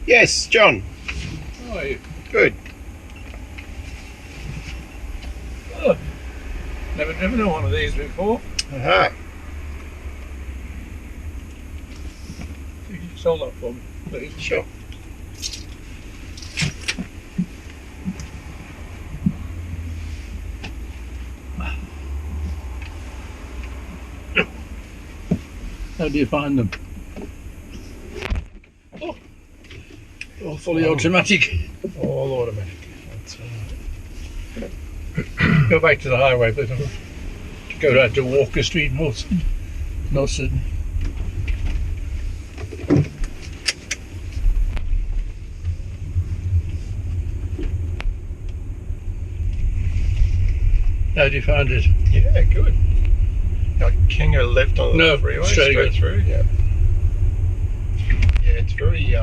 Yes, John. How are you? Good. Oh, never driven one of these before. Aha. You can hold that for me, please. Sure. How do you find them? Oh, all fully automatic. All automatic. That's Go back to the highway, but go down to Walker Street, North Sydney. How do you find it? Yeah, good. I can go left on the freeway, straight through. Yeah. Yeah, it's very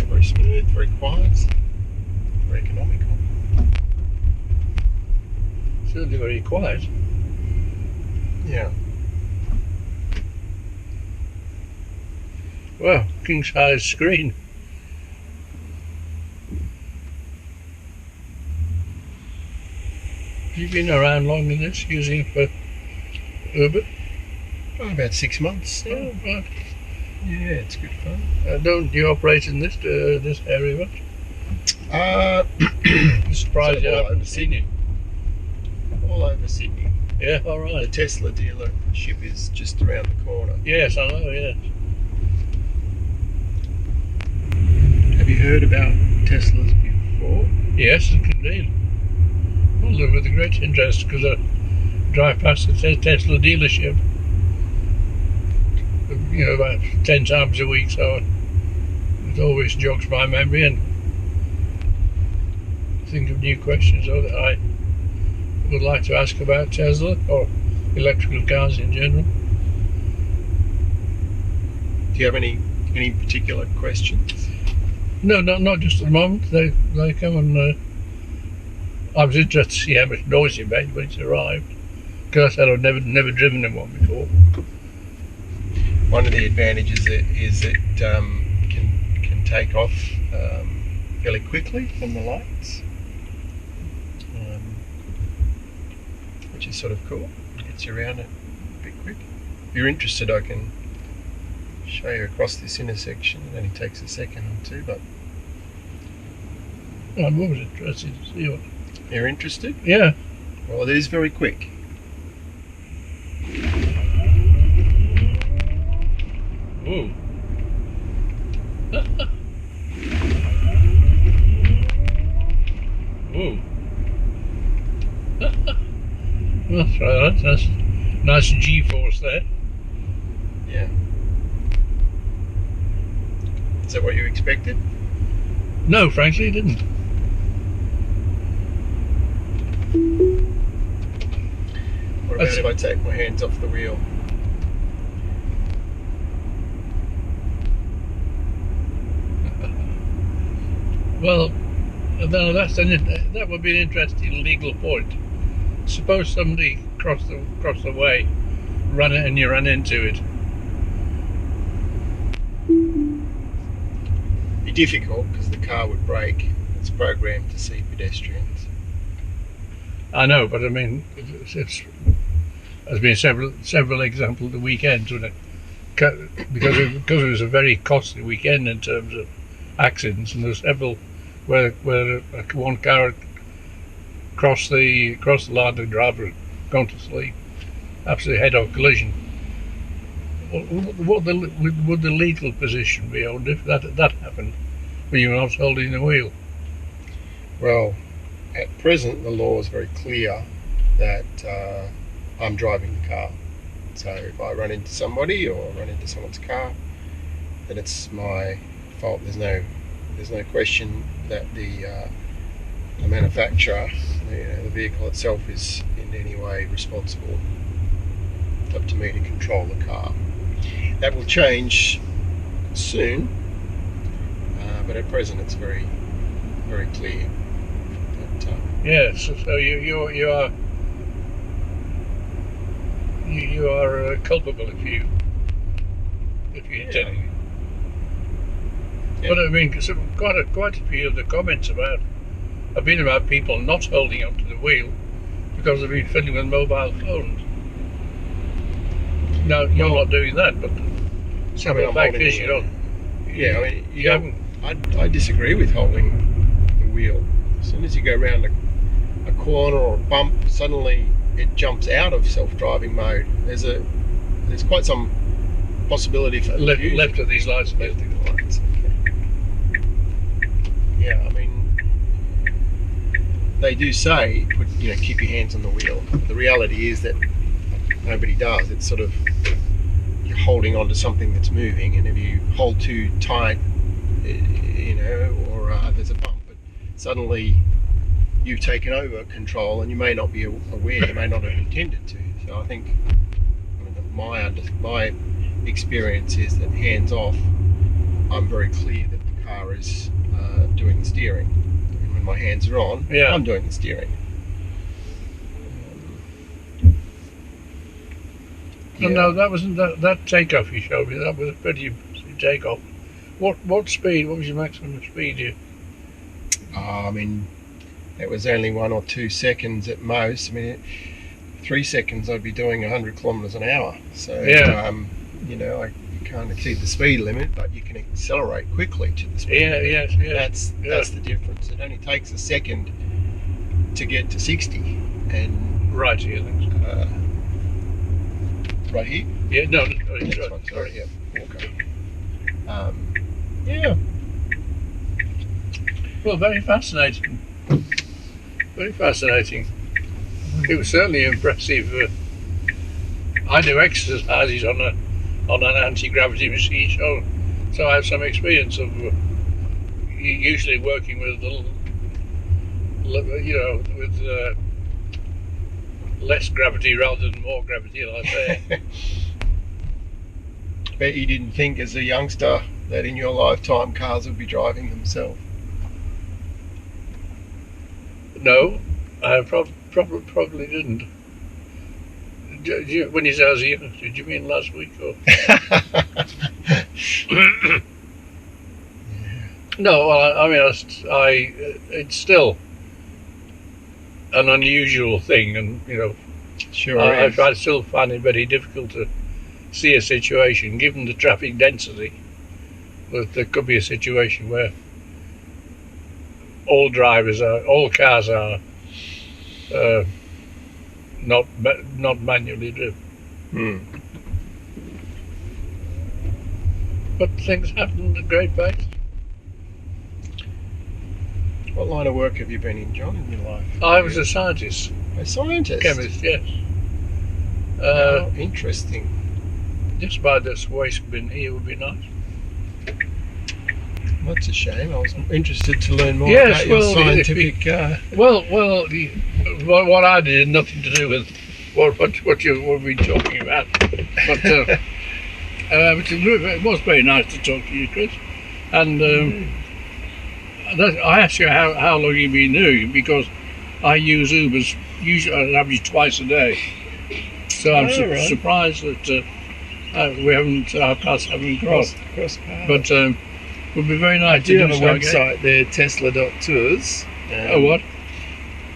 very smooth, very quiet, very economical. Certainly very quiet. Yeah. Well, king size screen. You've been around long in this, using it for Uber? Oh, about 6 months. Yeah, right. Yeah, it's good fun. Don't you operate in this area much? I'm surprised you haven't seen it. All over Sydney. Yeah, all The right. Tesla dealership is just around the corner. Yes, I know, yes. Have you heard about Teslas before? Yes, indeed. I live with a great interest because I drive past the Tesla dealership, about 10 times a week, so it always jogs my memory and think of new questions that I would like to ask about Tesla or electrical cars in general. Do you have any particular questions? No, not just at the moment. They come and I was interested to see how much noise it made when it arrived, because I said I've never driven in one before. One of the advantages is it can take off fairly quickly from the lights, which is sort of cool. Gets you around a bit quick. If you're interested, I can show you across this intersection. It only takes a second or two, but I'm always interested to see what. You're interested? Yeah. Well, it is very quick. Ooh. Ooh. That's right. That's nice G-force there. Yeah. Is that what you expected? No, frankly, it didn't. What about if I take my hands off the wheel? Well, that would be an interesting legal point. Suppose somebody crossed the way, ran it, and you ran into it. It'd be difficult because the car would brake. It's programmed to see pedestrians. I know, but I mean, there's been several examples the weekend, because it was a very costly weekend in terms of accidents, and there's several where one car crossed the line, the driver had gone to sleep, absolutely head-on collision. What would the legal position be on if that happened when you were not holding the wheel? Well, at present the law is very clear that I'm driving the car. So if I run into somebody or run into someone's car, then it's my fault. There's no question that the manufacturer, the vehicle itself, is in any way responsible. It's up to me to control the car. That will change soon, but at present it's very, very clear. That, yes, so you are culpable if you hit anything. But I mean, quite a few of the comments have been about people not holding onto the wheel because they've been fiddling with mobile phones. Now, you're not doing that, but the simple fact is you don't. Yeah, I mean, you haven't. I disagree with holding the wheel. As soon as you go around a corner or a bump, suddenly it jumps out of self-driving mode. There's quite some possibility for left of these lights. Left of the lights. Okay. Yeah, I mean, they do say keep your hands on the wheel. But the reality is that nobody does. It's sort of you're holding on to something that's moving, and if you hold too tight, or there's a bump, but suddenly you've taken over control, and you may not be aware, you may not have intended to. So I think my experience is that hands off, I'm very clear that the car is doing the steering, and when my hands are on, I'm doing the steering. No, that wasn't that takeoff you showed me. That was a pretty takeoff. What speed? What was your maximum speed? I mean, it was only 1 or 2 seconds at most. I mean, 3 seconds I'd be doing 100 kilometres an hour. So you can't exceed the speed limit, but you can accelerate quickly to the speed limit. Yes. That's the difference. It only takes a second to get to 60, and right here, thanks. Right here? Yeah, no, sorry, yeah. Okay. Yeah. Well, very fascinating. Very fascinating. It was certainly impressive. I do exercises on an anti-gravity machine, so I have some experience of usually working with with less gravity rather than more gravity, like that. Bet you didn't think as a youngster that in your lifetime cars would be driving themselves. No, I probably didn't. When you say I was a youngster, did you mean last week or? No, well, I mean, it's still an unusual thing, and sure I still find it very difficult to see a situation, given the traffic density, that there could be a situation where all cars are not manually driven. But things happen at a great pace. What line of work have you been in, John, in your life? I was a scientist. A scientist? Chemist, yes. Oh, interesting. Just by this waste bin here would be nice. That's a shame. I was interested to learn more about your scientific... What I did had nothing to do with what we've been talking about. But it was very nice to talk to you, Chris. And I asked you how long you've been doing, because I use Ubers usually on average twice a day. So I'm surprised that our paths haven't crossed. But it would be very nice to do. I do have a website there, tesla.tours. Oh, what?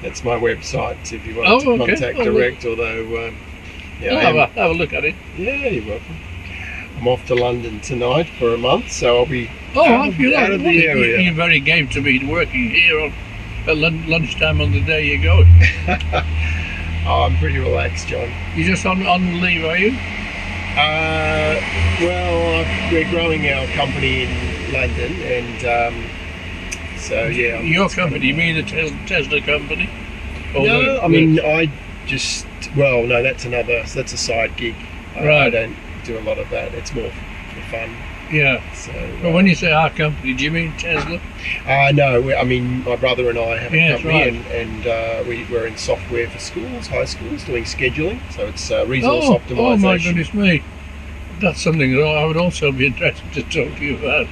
That's my website if you want to contact direct, although... have a look at it. Yeah, you're welcome. I'm off to London tonight for a month, so I'll be out of the area. You're very game to be working here at lunchtime on the day you're going. Oh, I'm pretty relaxed, John. You're just on leave, are you? We're growing our company in London, and so yeah. Your company? You mean the Tesla company? No, that's a side gig. Right. I don't do a lot of that. It's more for fun. Yeah. So. But when you say our company, do you mean Tesla? No, my brother and I have a company, right. and we're in software for schools, high schools, doing scheduling. So it's resource optimization. Oh my goodness me! That's something that I would also be interested to talk to you about.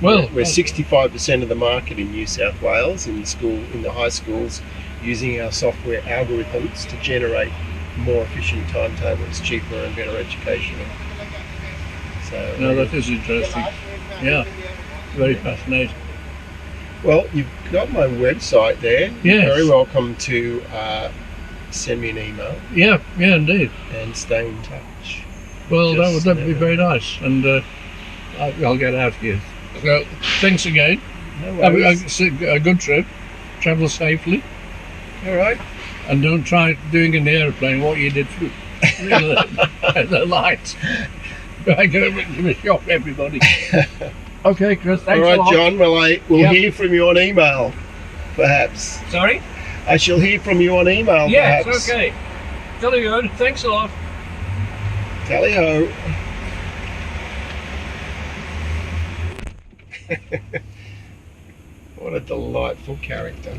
We're 65% of the market in New South Wales in the high schools, using our software algorithms to generate more efficient timetables, cheaper and better education. So No, that is interesting. Yeah, very fascinating. well, you've got my website there. Yes. You're very welcome to send me an email Yeah, indeed. and stay in touch. Well, Just that would be never very nice, and I'll get out of you. So, thanks again. No Have worries. a good trip. Travel safely, All right. and don't try doing in the aeroplane what you did through the lights. I'm going to shock everybody. Okay, Chris. Thanks All a right, lot. John. Well, I will Yep. hear from you on email, perhaps. Sorry. I shall hear from you on email, Yes. perhaps. Okay. Jolly good. Thanks a lot. Tally ho. What a delightful character.